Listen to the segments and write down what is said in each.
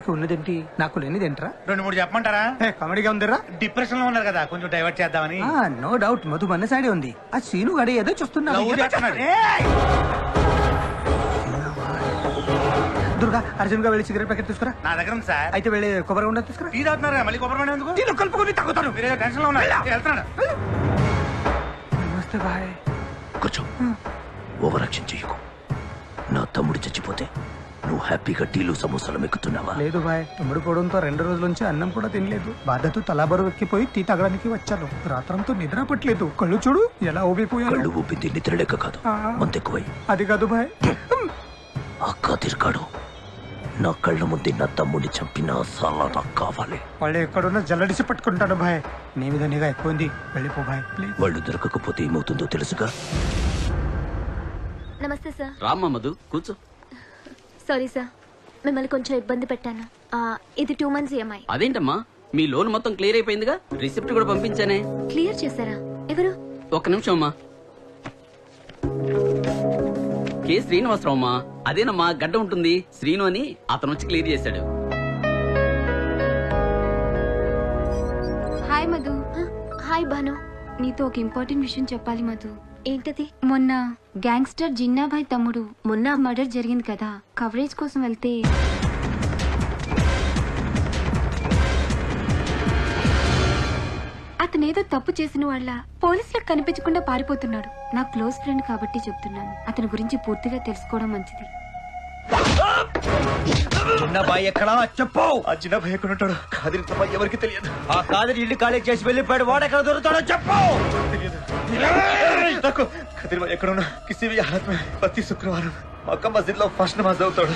అందరికి ఉన్నదేంటి నాకు లేనిదేంట్రా? 2-3 చెప్పమంటారా? కామెడీగా ఉందిరా. డిప్రెషన్ లో ఉన్నారు కదా, కొంచెం డైవర్ట్ చేద్దామని. నో డౌట్, మధు మన సైడే ఉంది. ఆ సీను గడి ఏదో చూస్తున్నా. దుర్గా, అర్జున్ గా వెళ్ళి సిగరెట్ ప్యాకెట్ తీసుకురా. నా దగ్గర ఉంది సార్. అయితే వెళ్ళి కొబ్బరి ఉండ తీసుకురా. టీ తాగుతున్నారు, మళ్ళీ కొబ్బరి ఉండ ఎందుకు? టీలో కలుపుకొని తాగుతాను. మీరే టెన్షన్ లో ఉన్నారు, వెళ్తున్నాడు. నమస్తే బాయ్. కూర్చో, ఓవర్ యాక్షన్ చెయ్యకు. నా తమ్ముడు చచ్చిపోతే నువ్వు హ్యాపీగా టీలు సమోసాలు ఎక్కుతున్నావా? లేదు బాయ్, తమ్ముడు పోవడంతో 2 రోజుల నుంచి అన్నం కూడా తినలేదు. బాధతో తలాబరు ఎక్కిపోయి టీ తాగడానికి వచ్చాను. రాత్రంతో నిద్ర పట్టలేదు. కళ్ళు చూడు ఎలా ఊపిపోయాను. కళ్ళు ఊపింది నిద్రలేక కాదు, మంతెక్కువై. అది కాదు బాయ్, ఆ కాదిర్గాడు నా కళ్ళ ముందే నా తమ్ముడిని చంపిన సాలా నాకు కావాలి. వాళ్ళు ఎక్కడున్నా జల్లడిసి పట్టుకుంటాను బాయ్. నీ మీద నిఘా ఎక్కువ ఉంది, వెళ్ళిపో బాయ్ ప్లీజ్. వాళ్ళు దొరకకపోతే ఏమవుతుందో తెలుసుగా. నమస్తే సార్. రామ్మా మధు, కూర్చో. సారీ సార్, మిమ్మల్ని కొంచెం ఇబ్బంది పెట్టాను. ఇది 2 months EMI. అదేంటమ్మా, మీ లోన్ మొత్తం క్లియర్ అయిపోయిందిగా, రిసిప్ట్ కూడా పంపించానే. క్లియర్ చేశారా? ఎవరు? ఒక్క నిమిషం అమ్మా. కే శ్రీనివాసరావు అమ్మా. అదేనమ్మా, గడ్డ ఉంటుంది శ్రీను అని, అతను వచ్చి క్లియర్ చేశాడు. హాయ్ మధు. హాయ్ భాను. నీతో ఒక ఇంపార్టెంట్ విషయం చెప్పాలి మధు. ఏంటది? మొన్న గ్యాంగ్స్టర్ జిన్నాభాయ్ తమ్ముడు మొన్న మర్డర్ జరిగింది కదా, కవరేజ్ కోసం వెళ్తే అతనేదో తప్పు చేసిన వాళ్ళ పోలీసులకు కనిపించకుండా పారిపోతున్నాడు. నా క్లోజ్ ఫ్రెండ్ కాబట్టి చెప్తున్నాను. అతని గురించి పూర్తిగా తెలుసుకోవడం మంచిది. చిన్నబాయ్ ఎక్కడా చెప్పు. ఆ చిన్నబాయ్ ఎక్కడ ఉంటాడు? కాదిరి తప్ప ఎవరికి తెలియదు. ఆ కాదిరి ఇల్లు ఖాళీ చేసి వెళ్ళిపోయాడు. వాడు ఎక్కడ దొరుకుతాడో చెప్పు. నాకు కదిరి బాయ్ ఎక్కడ ఉన్నా కిसी भी हालत में प्रति शुक्रवाరం మక్కా మస్జిద్ లో ఫస్ట్ నమాజ్ చదువుతాడు.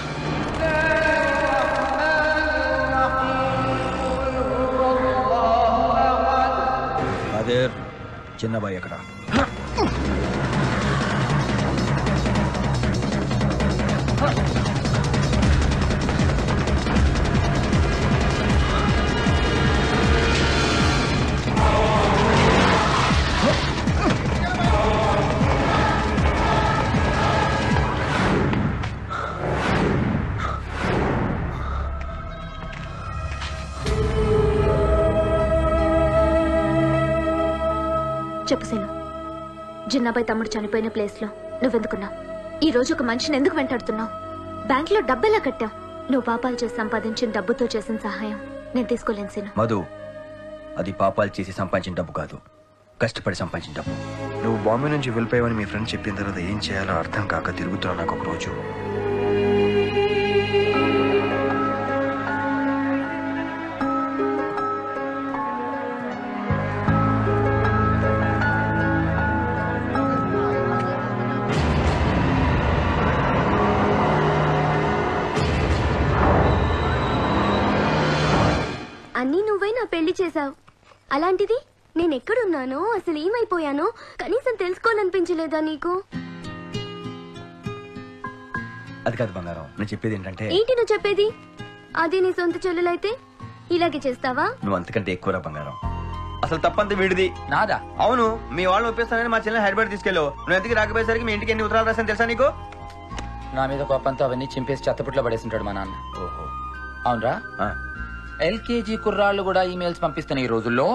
కాదిర్, చిన్నబాయ్ ఎక్కడ? చెప్పు సీను, జిన్నాబాయ్ తమ్ముడు చనిపోయిన ప్లేస్ లో నువ్వెందుకున్నావు? ఈ రోజు ఒక మనిషిని ఎందుకు వెంటాడుతున్నావు? బ్యాంక్ లో డబ్బెలా కట్టావు? నువ్వు పాపాలు చేసి సంపాదించిన డబ్బుతో చేసిన సహాయం నేను తీసుకోలేను సీను. మధు, అది పాపాలు చేసి సంపాదించిన డబ్బు కాదు, కష్టపడి సంపాదించిన డబ్బు. నువ్వు బాంబే నుంచి వెళ్ళిపోయావని మీ ఫ్రెండ్ చెప్పిన తర్వాత ఏం చేయాలో అర్థం కాక తిరుగుతున్నా. నాకు ఒక రోజు అన్నీ నువ్వే నా పెళ్లి చేశావు. అలాంటిది నేను ఎక్కడున్నానో, అసలు ఏమైపోయానో కనీసం తెలుసుకోవాలనిపించలేదా నీకు? అది కాదు బంగారం, నేను చెప్పేది ఏంటంటే. ఏంటి నువ్వు చెప్పేది? అదే నీ సొంత చెల్లెలైతే ఇలాగే చేస్తావా? నువ్వు అంతకంటే ఎక్కువరా బంగారం. అసలు తప్పంతా వీడిది. నాదా? అవును, మీ వాళ్ళని ఒప్పిస్తానని మా చెల్లెని హైదరాబాద్ తీసుకెళ్ళావు. నువ్వు ఎందుకు రాకపోయేసరికి మీ ఇంటికి ఎన్ని ఉత్తరాలు రాసాను తెలుసా నీకు? నా మీద కోపంతో అవన్నీ చింపేసి చెత్తపుట్లో పడేసింటాడు మా నాన్న. ఓహో, అవునరా? ఎల్కేజీ కుర్రాళ్ళు కూడా ఈమెయిల్స్ పంపిస్తున్న ఈ రోజుల్లో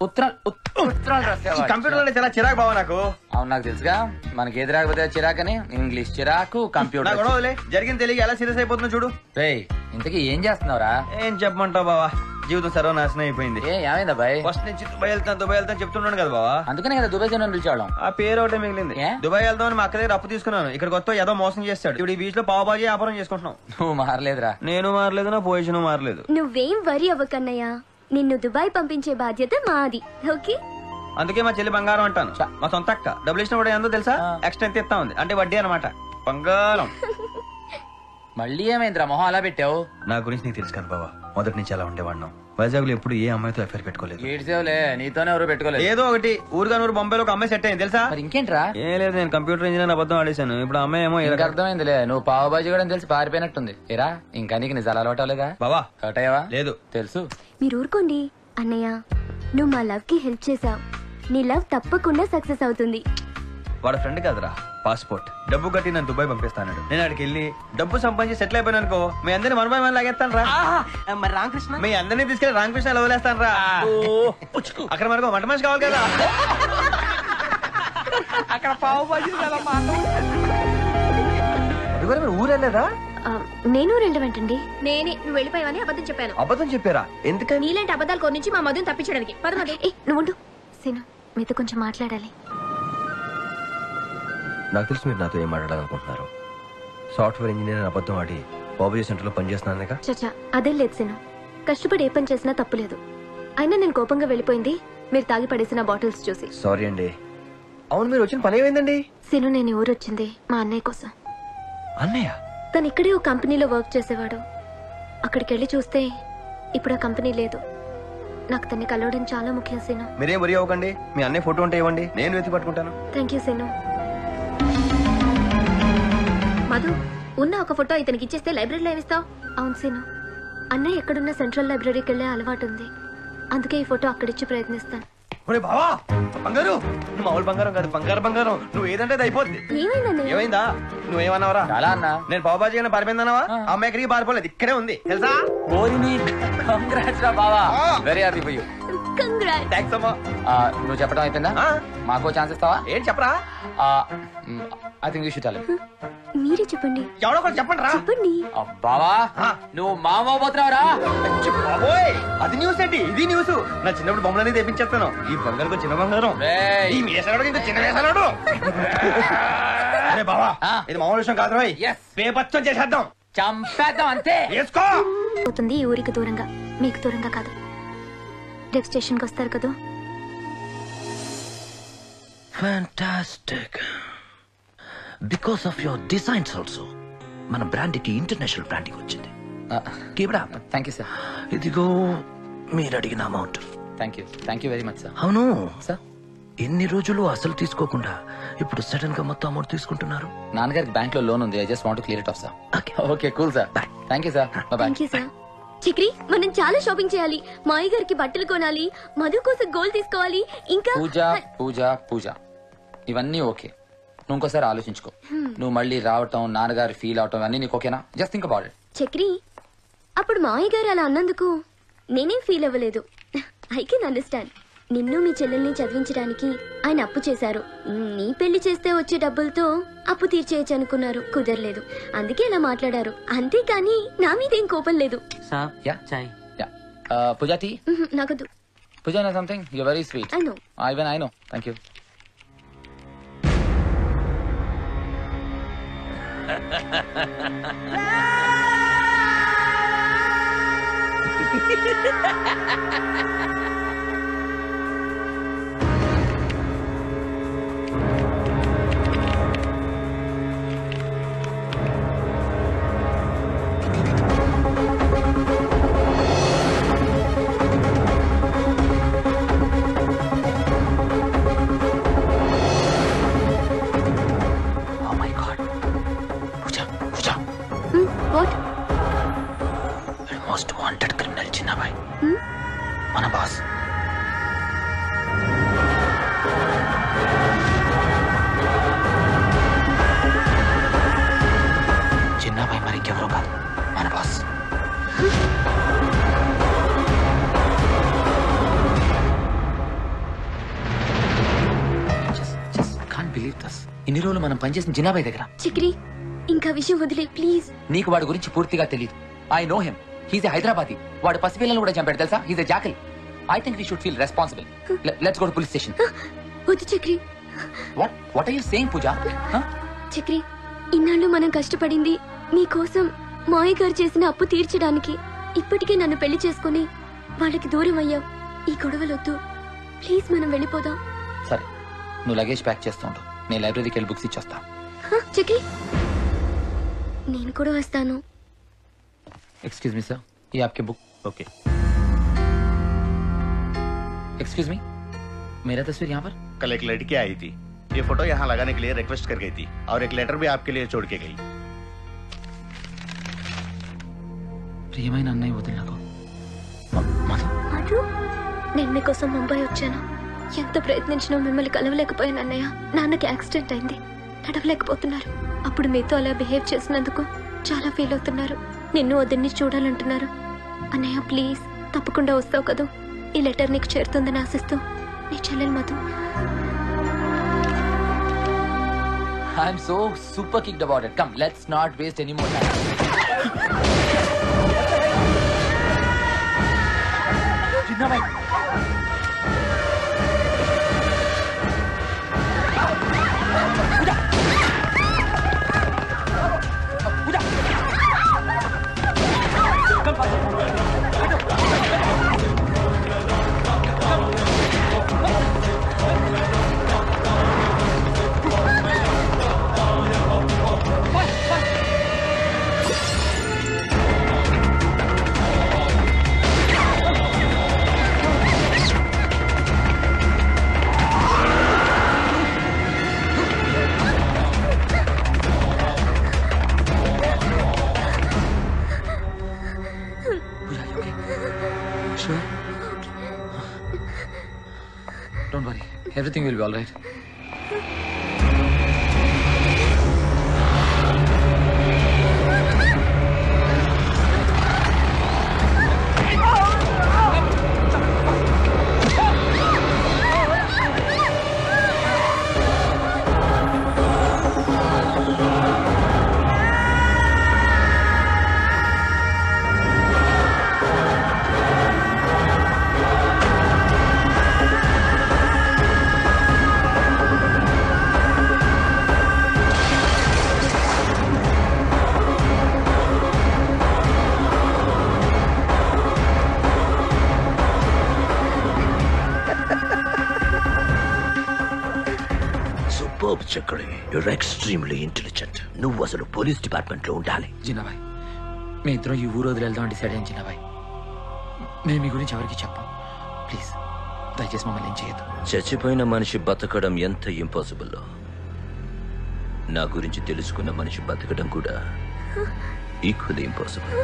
ఉత్తరాలు రాసేవా? కంప్యూటర్ చాలా చిరాకు బావా నాకు. అవును, నాకు తెలుసుగా. మనకి ఏది రాకపోతే చిరాకని. ఇంగ్లీష్ చిరాకు, కంప్యూటర్ గొడవలే జరిగింది తెలియ ఎలా సీరియస్ అయిపోతున్నా చూడు. రేయ్, ఇంతకీ ఏం చేస్తున్నావురా? ఏం చెప్పమంటావు బావా, జీవితం సర్వనాశనం అయిపోయింది. ఏమైందా బాయ్? ఫస్ట్ నుంచి దుబాయ్ వెళ్తాను చెప్తున్నాను కదా బావా. అందుకనే కదా దుబాయ్ జనం పిలిచాడు. ఆ పేరు ఒకటే మిగిలింది. దుబాయ్ వెళ్దామని మా అక్క దగ్గర అప్పు తీసుకున్నాను. ఇక్కడ కొత్త ఏదో మోసం చేస్తాడు. ఇప్పుడు ఈ బీచ్ లో పావుబాజీ వ్యాపారం చేసుకుంటున్నాం. నువ్వు మారలేదురా. నేను మారలేదు, నా పొజిషన్ మారలేదు. నువ్వేం వరి అవ్వకన్నయ్యా, నిన్ను దుబాయ్ పంపించే బాధ్యత మాది. ఓకే? అందుకే మా చెల్లి బంగారం అంటాను. మా సొంత అక్క డబ్బులు ఇచ్చిన కూడా ఏందో తెలుసా? ఎక్స్ట్రా ఎంత ఇస్తా ఉంది అంటే వడ్డీ అనమాట. బంగారం. మళ్ళీ ఏమైందిరా మొహం అలా పెట్టావు? నా గురించి నీకు తెలుసు కదా బావా, మొదటి నుంచి అలా ఉండేవాడినాం. వైజాగ్ లో ఎప్పుడు ఏ అమ్మాయితో అఫేర్ పెట్టుకోలేదు. ఏడ్చేవులే, నీతోనే ఎవరు పెట్టుకోలేదు. ఏదో ఒకటి ఊరుగా నూరు బొంబాయిలో ఒక అమ్మాయి సెట్ అయింది తెలుసా? మరి ఇంకేంట్రా? ఏం లేదు, నేను కంప్యూటర్ ఇంజనీర్ అబద్ధం ఆడేశాను. ఇప్పుడు అమ్మాయి ఏమో అర్థమైందిలే, నువ్వు పావుబాజీ కూడా తెలిసి పారిపోయినట్టుంది. ఏరా, ఇంకా నీకు నిజాలు అలవాటు అవ్వలేదా? బావా హర్ట్ అయ్యావా? లేదు, తెలుసు. మీరు ఊరుకోండి అన్నయ్య. నువ్వు మా లవ్ కి హెల్ప్ చేసావు. నీ లవ్ తప్పకుండా సక్సెస్ అవుతుంది. వాడు ఫ్రెండ్ కాదురా, పాస్పోర్ట్, డబ్బు కట్టి నన్ను దుబాయ్ పంపిస్తాను. నేను అక్కడికి వెళ్ళి డబ్బు సంపాదించి సెటిల్ అయిపోయాను అనుకో, మీ అందరిని 1 by 1 లాగేస్తాను రా. మరి రామకృష్ణ మీ అందరినీ తీసుకెళ్ళి రామకృష్ణ వదిలేస్తాను రా. అక్కడ మనకు వంట మనిషి కావాలి కదా. అక్కడ పావు బాజీ ఊరెళ్ళేదా? నేను వెళ్ళమంటండి. నేనే నువ్వు వెళ్ళిపోయావని అబద్ధం చెప్పాను. అబద్ధం చెప్పారా? ఎందుకని? నీలాంటి అబద్ధాలు కొన్ని నుంచి మా మధుని తప్పించడానికి. పద మధు. నువ్వు సీను, మీతో కొంచెం మాట్లాడాలి. నాకు తెలుసు మీరు నాతో ఏం మాట్లాడాలనుకుంటున్నారు. సాఫ్ట్వేర్ ఇంజనీర్ అబద్ధం ఆడి బాబుజీ సెంటర్లో పనిచేస్తున్నానుగా. చచ్చా, అదేం లేదు సీను. కష్టపడి ఏ పని చేసినా తప్పులేదు. అయినా నేను కోపంగా వెళ్ళిపోయింది మీరు తాగి పడేసిన బాటిల్స్ చూసి. సారీ అండి. అవును, మీరు వచ్చిన పని ఏమైందండి? సీను, నేను ఈ ఊరు వచ్చింది మా అన్నయ్య కోసం. అన్నయ్య? తను ఇక్కడే ఓ కంపెనీలో వర్క్ చేసేవాడు. అక్కడికి వెళ్ళి చూస్తే ఇప్పుడు ఆ కంపెనీ లేదు. నాకు తన్ని కలవడం చాలా ముఖ్యం సీను. మీరేం వరి అవ్వకండి. మీ అన్నయ్య ఫోటో ఉంటే ఇవ్వండి, నేను వెతికి పట్టుకుంటాను. Thank you scene. మధు, ఉన్న ఒక ఫోటో ఇతనికి ఇచ్చేస్తే లైబ్రరీలో ఏమిస్తావు? అవును సీను, అన్నయ్య ఎక్కడున్న సెంట్రల్ లైబ్రరీకి వెళ్ళే అలవాటు ఉంది. అందుకే ఈ ఫోటో అక్కడిచ్చి ప్రయత్నిస్తాను. ఒరే బావా, బంగారు, నువ్వు మామూలు బంగారం కాదు, బంగారం. నువ్వు ఏదంటే అది అయిపోద్ది. ఏమైందన్నయ్య? ఏమైందా? నువ్వేమన్నావరా? చాలా అన్నా. నేను పావుబాజీ అయినా పారిపోయిందన్నావా? అమ్మాయి ఎక్కడికి పారిపోలేదు, ఇక్కడే ఉంది తెలుసా? Very happy for you. Congrats. Thanks అమ్మా. నువ్వు చెప్పడం అయిపోయిందా? మాకు ఛాన్స్ ఇస్తావా? ఏం చెప్పరా? I think you should tell him. మీరే చెప్పండి. ఎవడో ఒకటి చెప్పండి రా. చెప్పండి. బావా, నువ్వు మామ పోతున్నావురా. బాబోయ్, అది న్యూస్ ఏంటి? ఇది న్యూస్. నా చిన్నప్పుడు బొమ్మలన్నీ తెప్పించేస్తాను. ఈ బంగారు చిన్న బంగారం, ఈ వేసాడు ఇంకా చిన్న వేసాడు. అరే బావా, ఇది మామూలు విషయం కాదు రోయ్. పేపచ్చం చేసేద్దాం, చంపేద్దాం అంతే. వేసుకో. పోతుంది ఈ ఊరికి దూరంగా, మీకు దూరంగా కాదు. రేపు స్టేషన్కి వస్తారు కదా. Fantastic. Because of your designs also మన బ్రాండ్కి ఇంటర్నేషనల్ బ్రాండింగ్ వచ్చింది. Thank you sir. ఇదిగో మీరు అడిగిన amount. Thank you very much sir. అవును సార్, ఎన్ని రోజులు అసలు తీసుకోకుండా ఇప్పుడు సడన్ గా మొత్తం అమౌంట్ తీసుకుంటున్నారు? నాన్నగారికి బ్యాంక్ లో లోన్ ఉంది. I just want to clear it of sir. Okay cool sir. Thank you sir. By. Thank you sir. Chakri, మనం చాలా షాపింగ్ చేయాలి. మా అయ్య గారికి బట్టలు కొనాలి, మధు కోసం గోల్డ్ తీసుకోవాలి, ఇంకా పూజ ఇవన్నీ ఓకే. నువ్వు ఇంకోసారి ఆలోచించుకో. నువ్వు మళ్ళీ రావటం, నాన్నగారు ఫీల్ అవటం అన్ని నీకు ఓకేనా? Just think about it. Chakri, అప్పుడు మా అయ్య గారు అలా అన్నందుకు నేనేం ఫీల్ అవ్వలేదు. I can understand. నిన్ను మీ చెల్లెల్ని చదివించడానికి ఆయన అప్పు చేశారు. నీ పెళ్లి చేస్తే వచ్చే డబ్బులతో అప్పు తీర్చేయచ్చు అనుకున్నారు, కుదరలేదు. అందుకే అలా మాట్లాడారు. అంతేకాని నా మీదేం కోపం లేదు. పూజా టీ నాకొద్దు. Pooja no something, you very sweet. I know. Even I know. Thank you. What? Most wanted criminal Chinnabhai, మన బాస్. చిన్నబాయ్ మరి ఇంకెవరో కాదు, మన బాస్. Can't believe this. ఇన్ని రోజులు మనం పనిచేసిన జినాబాయ్ దగ్గర. చక్రి, ఇంకా విషయం వదిలే ప్లీజ్. నీకు వాడి గురించి పూర్తిగా తెలియదు. I know him. He's a Hyderabadi. వాడు పసిపిల్లలు కూడా చంపాడు తెలుసా? He's a jackal. I think we should feel responsible. Let's go to police station. వద్దు Chakri. What are you saying Pooja? Chakri, ఇన్నాళ్ళు మనం కష్టపడింది నీకోసం మాయ గారు చేసిన అప్పు తీర్చడానికి. ఇప్పటికే నన్ను పెళ్లి చేసుకుని వాళ్ళకి దూరం అయ్యావు. ఈ గొడవలొద్దు ప్లీజ్, మనం వెళ్ళిపోదాం. సరే, నువ్వు లగేజ్ ప్యాక్ చేస్తూ ఉండు. నేను లైబ్రరీకి వెళ్ళి బుక్స్ ఇచ్చేస్తా. చక్రి, నేను కూడా వస్తాను. एक्सक्यूज मी सर, ये आपके बुक. ओके. एक्सक्यूज मी, मेरा तस्वीर यहाँ पर. कल एक लड़की आई थी, ये फोटो यहाँ लगाने के लिए रिक्वेस्ट कर गई थी और एक लेटर भी आपके लिए छोड़ के गई. ప్రియమైన అన్నయ్య వదిలి నాకు మధు, నేను మీకోసం ముంబై వచ్చాను. ఎంత ప్రయత్నించినా మిమ్మల్ని కలవలేకపోయాను అన్నయ్య. నాన్నకి యాక్సిడెంట్ అయింది. నడవలేకపోతున్నారు. అప్పుడు మీతో అలా బిహేవ్ చేసినందుకు చాలా ఫీల్ అవుతున్నారు. నిన్ను వదిన్ని చూడాలంటున్నారు. అన్నయ్య ప్లీజ్ తప్పకుండా వస్తావు కదా. ఈ లెటర్ నీకు చేరుతుందని ఆశిస్తూ నీ చెల్లెలు Madhu. I'm so super kicked about it. Come, let's not waste any more time. Jinnabhai. Puja. Puja. Don't worry. Everything will be all right. Superb Chakri. You're extremely intelligent. నువ్వు అసలు పోలీస్ డిపార్ట్మెంట్ లో ఉండాలి. జిన్నాబాయ్, మీ ఇద్దరం ఈ ఊరు వదిలి వెళ్దాం డిసైడ్ అయ్యాను. జిన్నాబాయ్, నేను మీ గురించి ఎవరికి చెప్పాం. ప్లీజ్ దయచేసి మమ్మల్ని ఏం చేయొద్దు. చచ్చిపోయిన మనిషి బతకడం ఎంత ఇంపాసిబుల్, నా గురించి తెలుసుకున్న మనిషి బతకడం కూడా equally impossible.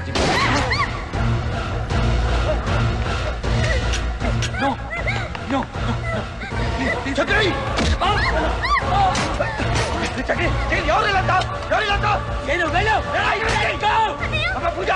No, no, no, no. Chakri Chakri Chakri ఎవరు ఇల్లంతా ఎవరు ఇల్లంతా నేను వెళ్ళు. అమ్మ పూజ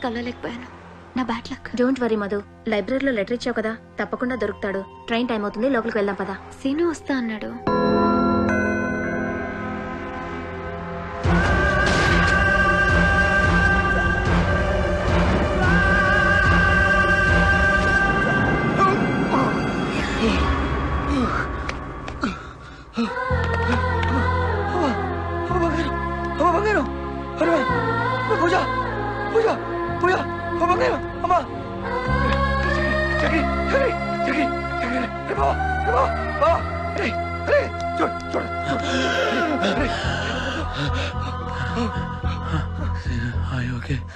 కలవలేకపోయాను. నా bad luck. Don't worry Madhu, లైబ్రరీలో లెటర్ ఇచ్చావు కదా, తప్పకుండా దొరుకుతాడు. ట్రైన్ టైం అవుతుంది, లోపలికి వెళ్దాం పదా. సీను వస్తా అన్నాడు.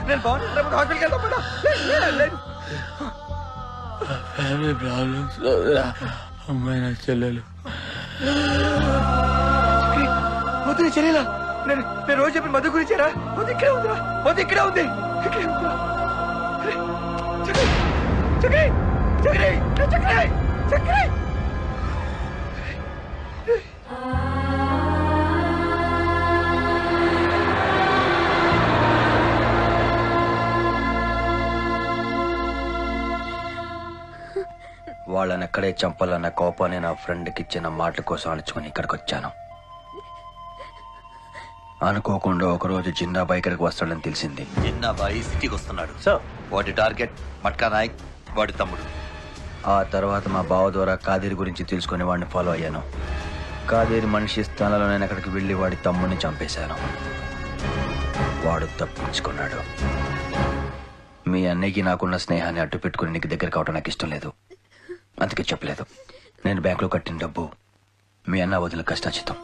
నేను బాగుంటుంది హాస్పిటల్కి వెళ్తాం పదా. ఫ్యామిలీ ప్రాబ్లమ్స్ అమ్మాయి నా చెల్లెలు వద్దు చెల్లెలా నేను రోజు చెప్పిన మధు గురించేరా? మధు ఇక్కడే ఉందిరా, మధు ఇక్కడే ఉంది, ఇక్కడే ఉందిరా. అరే, చక్రి, చక్రి, చక్రి, చక్రి, చక్రి. వాళ్ళని ఎక్కడే చంపాలన్న కోపాన్ని నా ఫ్రెండ్కి ఇచ్చిన మాటల కోసం అణుచుకుని ఇక్కడికి వచ్చాను. అనుకోకుండా ఒకరోజు జిన్నాబాయ్ ఇక్కడికి వస్తాడని తెలిసింది. జిన్నాబాయి సిటీకి వస్తున్నాడు సార్. వాటి టార్గెట్ మట్కా నాయక్, వాడి తమ్ముడు. ఆ తర్వాత మా బావ ద్వారా కాదేరి గురించి తెలుసుకుని వాడిని ఫాలో అయ్యాను. కాదేరి మనిషి స్థానంలో నేను అక్కడికి వెళ్ళి వాడి తమ్ముడిని చంపేశాను. వాడు తప్పించుకున్నాడు. మీ అన్నయ్యకి నాకున్న స్నేహాన్ని అడ్డు పెట్టుకుని నీకు దగ్గర కావడం నాకు ఇష్టం లేదు, అందుకే చెప్పలేదు. నేను బ్యాంకులో కట్టిన డబ్బు మీ అన్న వదిలిన కష్టాచితం.